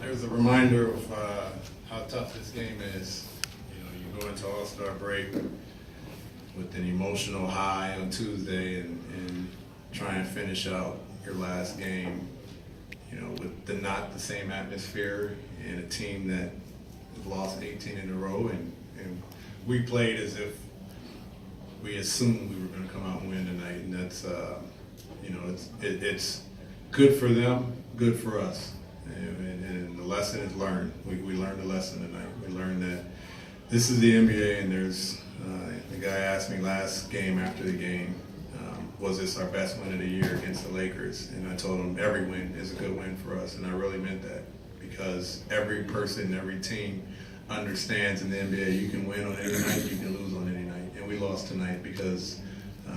there's a reminder of how tough this game is. You know, you go into All-Star break with an emotional high on Tuesday and try and finish out your last game, you know, with not the same atmosphere and a team that has lost 18 in a row, and we played as if we assumed we were going to come out and win tonight, and that's you know, it's good for them, good for us, and the lesson is learned. We learned a lesson tonight. We learned that this is the NBA, and there's the guy asked me last game after the game, was this our best win of the year against the Lakers? And I told him every win is a good win for us, and I really meant that, because every person, every team understands in the NBA you can win on any night, you can lose on any night, and we lost tonight because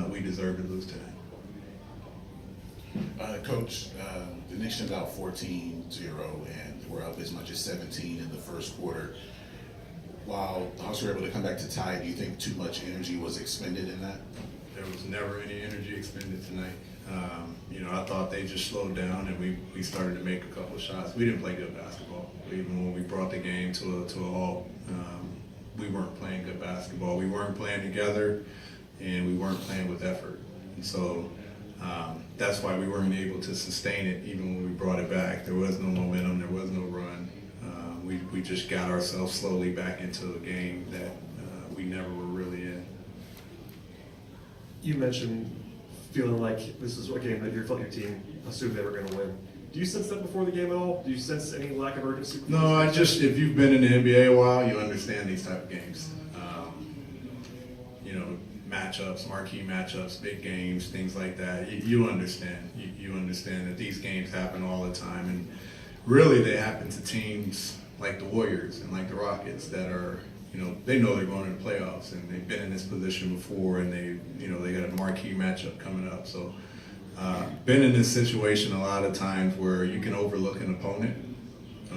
we deserve to lose tonight. Coach, the Knicks turned out 14-0 and were up as much as 17 in the first quarter. While the Hawks were able to come back to tie, do you think too much energy was expended in that? There was never any energy expended tonight. You know, I thought they just slowed down and we started to make a couple of shots. We didn't play good basketball. Even when we brought the game to a halt, we weren't playing good basketball. We weren't playing together, and we weren't playing with effort. And so that's why we weren't able to sustain it even when we brought it back. There was no momentum. There was no run. We just got ourselves slowly back into a game that we never were really in. You mentioned feeling like this is a game that you felt your team assumed they were going to win. Do you sense that before the game at all? Do you sense any lack of urgency? No, if you've been in the NBA a while, you understand these type of games. You know, matchups, marquee matchups, big games, things like that. You understand. You understand that these games happen all the time, and really they happen to teams like the Warriors and like the Rockets that are, you know they're going to the playoffs, and they've been in this position before, and they got a marquee matchup coming up. So been in this situation a lot of times where you can overlook an opponent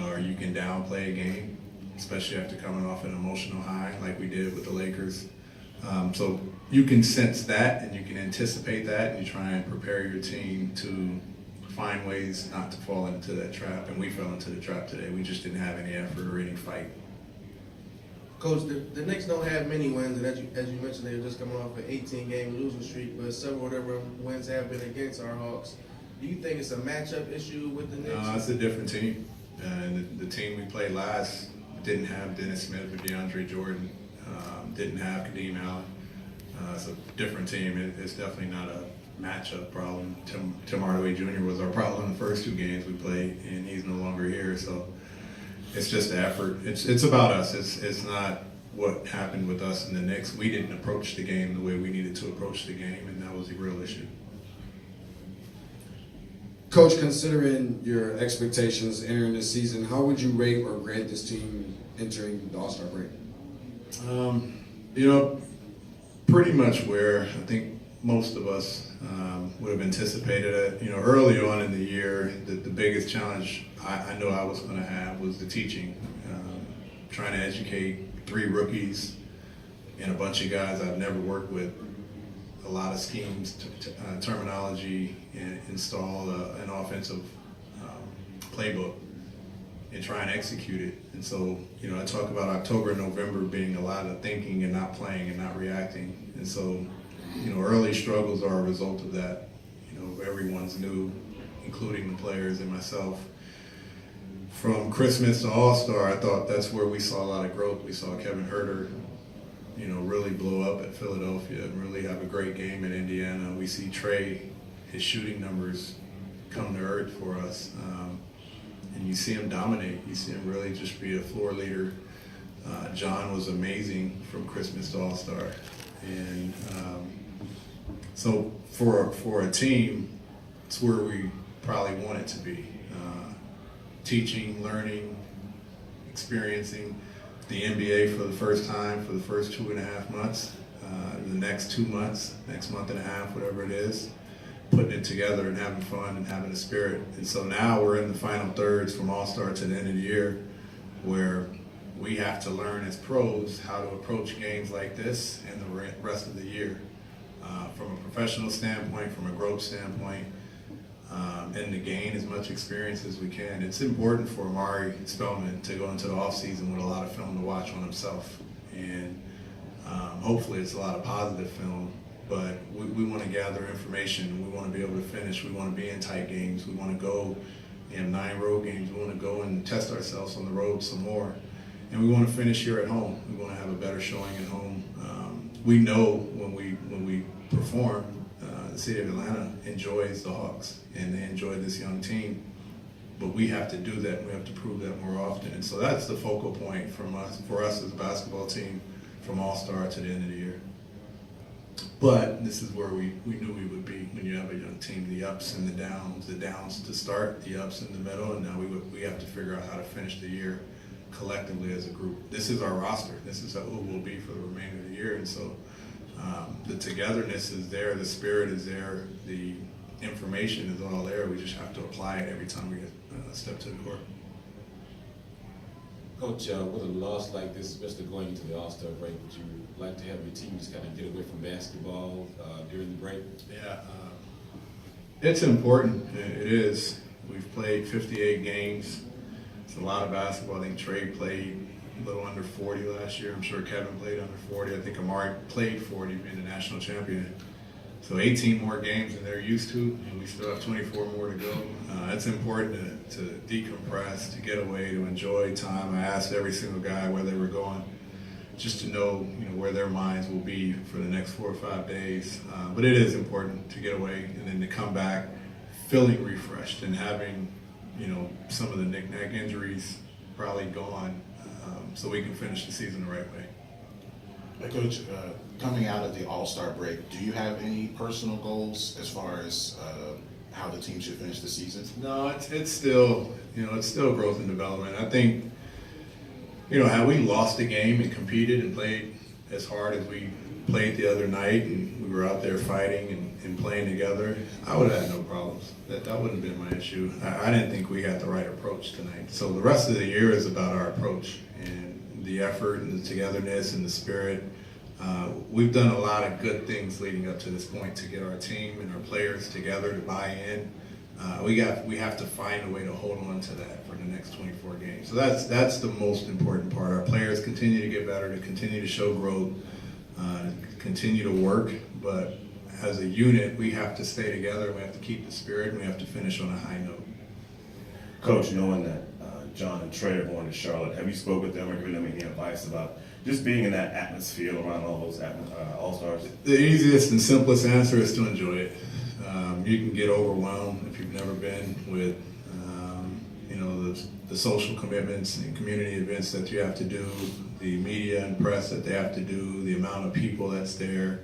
or you can downplay a game, especially after coming off an emotional high like we did with the Lakers. So you can sense that, and you can anticipate that, and you try and prepare your team to find ways not to fall into that trap, and we fell into the trap today. We just didn't have any effort or any fight. Coach, the Knicks don't have many wins, and as you mentioned, they're just coming off an 18-game losing streak, but several of their wins have been against our Hawks. Do you think it's a matchup issue with the Knicks? No, it's a different team. The team we played last didn't have Dennis Smith or DeAndre Jordan, didn't have Kadeem Allen. It's a different team. It's definitely not a matchup problem. Tim Hardaway Jr. was our problem the first two games we played, and he's no longer here. So it's just the effort. It's about us. It's not what happened with us and the Knicks. We didn't approach the game the way we needed to approach the game, and that was the real issue. Coach, considering your expectations entering this season, how would you rate or grade this team entering the All-Star break? You know, pretty much where I think most of us would have anticipated it. You know, early on in the year, the biggest challenge I know I was going to have was the teaching, trying to educate 3 rookies and a bunch of guys I've never worked with, a lot of schemes, terminology, and install an offensive playbook and try and execute it. And so, you know, I talk about October and November being a lot of thinking and not playing and not reacting. And so, you know, early struggles are a result of that. You know, everyone's new, including the players and myself. From Christmas to All-Star, I thought that's where we saw a lot of growth. We saw Kevin Huerter, you know, really blow up at Philadelphia and really have a great game in Indiana. We see Trey, his shooting numbers come to earth for us. And you see him dominate. You see him really just be a floor leader. John was amazing from Christmas to All-Star. And so for a team, it's where we probably want it to be. Teaching, learning, experiencing the NBA for the first time for the first 2.5 months. The next 2 months, next month and a half, whatever it is, putting it together and having fun and having a spirit. And so now we're in the final thirds from All-Star to the end of the year, where we have to learn as pros how to approach games like this and the rest of the year. From a professional standpoint, from a growth standpoint, and to gain as much experience as we can. It's important for Amari Spellman to go into the offseason with a lot of film to watch on himself. And hopefully it's a lot of positive film, but we want to gather information. We want to be able to finish. We want to be in tight games. We want to go, we have 9 road games. We want to go and test ourselves on the road some more. And we want to finish here at home. We want to have a better showing at home. We know when we perform, the city of Atlanta enjoys the Hawks, and they enjoy this young team. But we have to do that. We have to prove that more often. And so that's the focal point for us as a basketball team, from All-Star to the end of the year. But this is where we knew we would be when you have a young team, the ups and the downs to start, the ups in the middle, and now we have to figure out how to finish the year collectively as a group. This is our roster. This is who we'll be for the remainder of the year. And so the togetherness is there, the spirit is there, the information is all there. We just have to apply it every time we step to the court. Coach, with a loss like this, especially going into the All-Star break, would you like to have your team just kind of get away from basketball during the break? Yeah, it's important. It is. We've played 58 games. It's a lot of basketball. I think Trey played a little under 40 last year. I'm sure Kevin played under 40. I think Amari played 40, being the national champion. So 18 more games than they're used to, and we still have 24 more to go. It's important to decompress, to get away, to enjoy time. I asked every single guy where they were going, just to know, where their minds will be for the next 4 or 5 days. But it is important to get away and then to come back feeling refreshed and having, some of the knick-knack injuries probably gone, so we can finish the season the right way. Coach, coming out of the All-Star break, do you have any personal goals as far as how the team should finish the season? No, it's still, it's still growth and development. I think, had we lost the game and competed and played as hard as we played the other night, and we were out there fighting and playing together, I would have had no problems. That wouldn't have been my issue. I didn't think we had the right approach tonight. So the rest of the year is about our approach and the effort and the togetherness and the spirit. We've done a lot of good things leading up to this point to get our team and our players together to buy in. We have to find a way to hold on to that for the next 24 games. So that's the most important part. Our players continue to get better, to continue to show growth, continue to work, but as a unit, we have to stay together. We have to keep the spirit, and we have to finish on a high note. Coach, knowing that John and Trey are going to Charlotte, have you spoken with them or given them any advice about just being in that atmosphere around all those All-Stars? The easiest and simplest answer is to enjoy it. You can get overwhelmed if you've never been with, the social commitments and community events that you have to do, the media and press that they have to do, the amount of people that's there,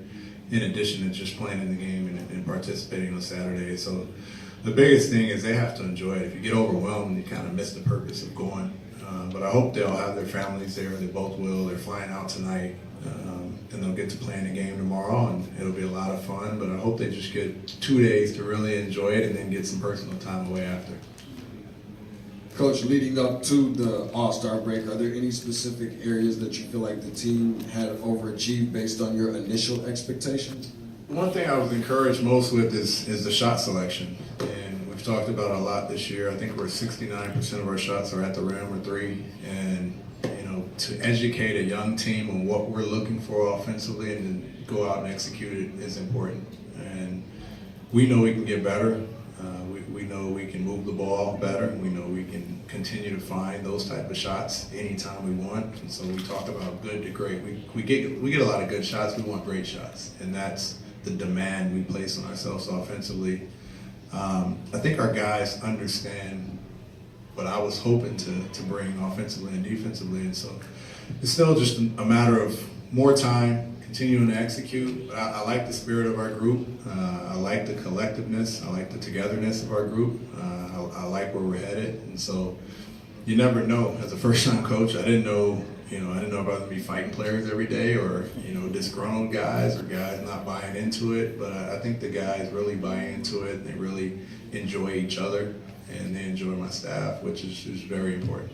in addition to just playing in the game and participating on Saturday. So the biggest thing is they have to enjoy it. If you get overwhelmed, you kind of miss the purpose of going. But I hope they'll have their families there. They both will. They're flying out tonight, and they'll get to play in the game tomorrow, and it'll be a lot of fun. But I hope they just get 2 days to really enjoy it and then get some personal time away after. Coach, leading up to the All-Star break, are there any specific areas that you feel like the team had overachieved based on your initial expectations? One thing I was encouraged most with is the shot selection. And we've talked about it a lot this year. I think we're 69% of our shots are at the rim or three. And, to educate a young team on what we're looking for offensively and then go out and execute it is important. And we know we can get better. We know we can move the ball better. We know we can continue to find those type of shots anytime we want. And so we talk about good to great. We get a lot of good shots. We want great shots, and that's the demand we place on ourselves offensively. I think our guys understand what I was hoping to bring offensively and defensively, and so it's still just a matter of more time, continuing to execute. I like the spirit of our group. I like the collectiveness. I like the togetherness of our group. I like where we're headed, and so you never know. As a first-time coach, I didn't know if I was going to be fighting players every day, or disgruntled guys or guys not buying into it. But I think the guys really buy into it. They really enjoy each other, and they enjoy my staff, which is very important.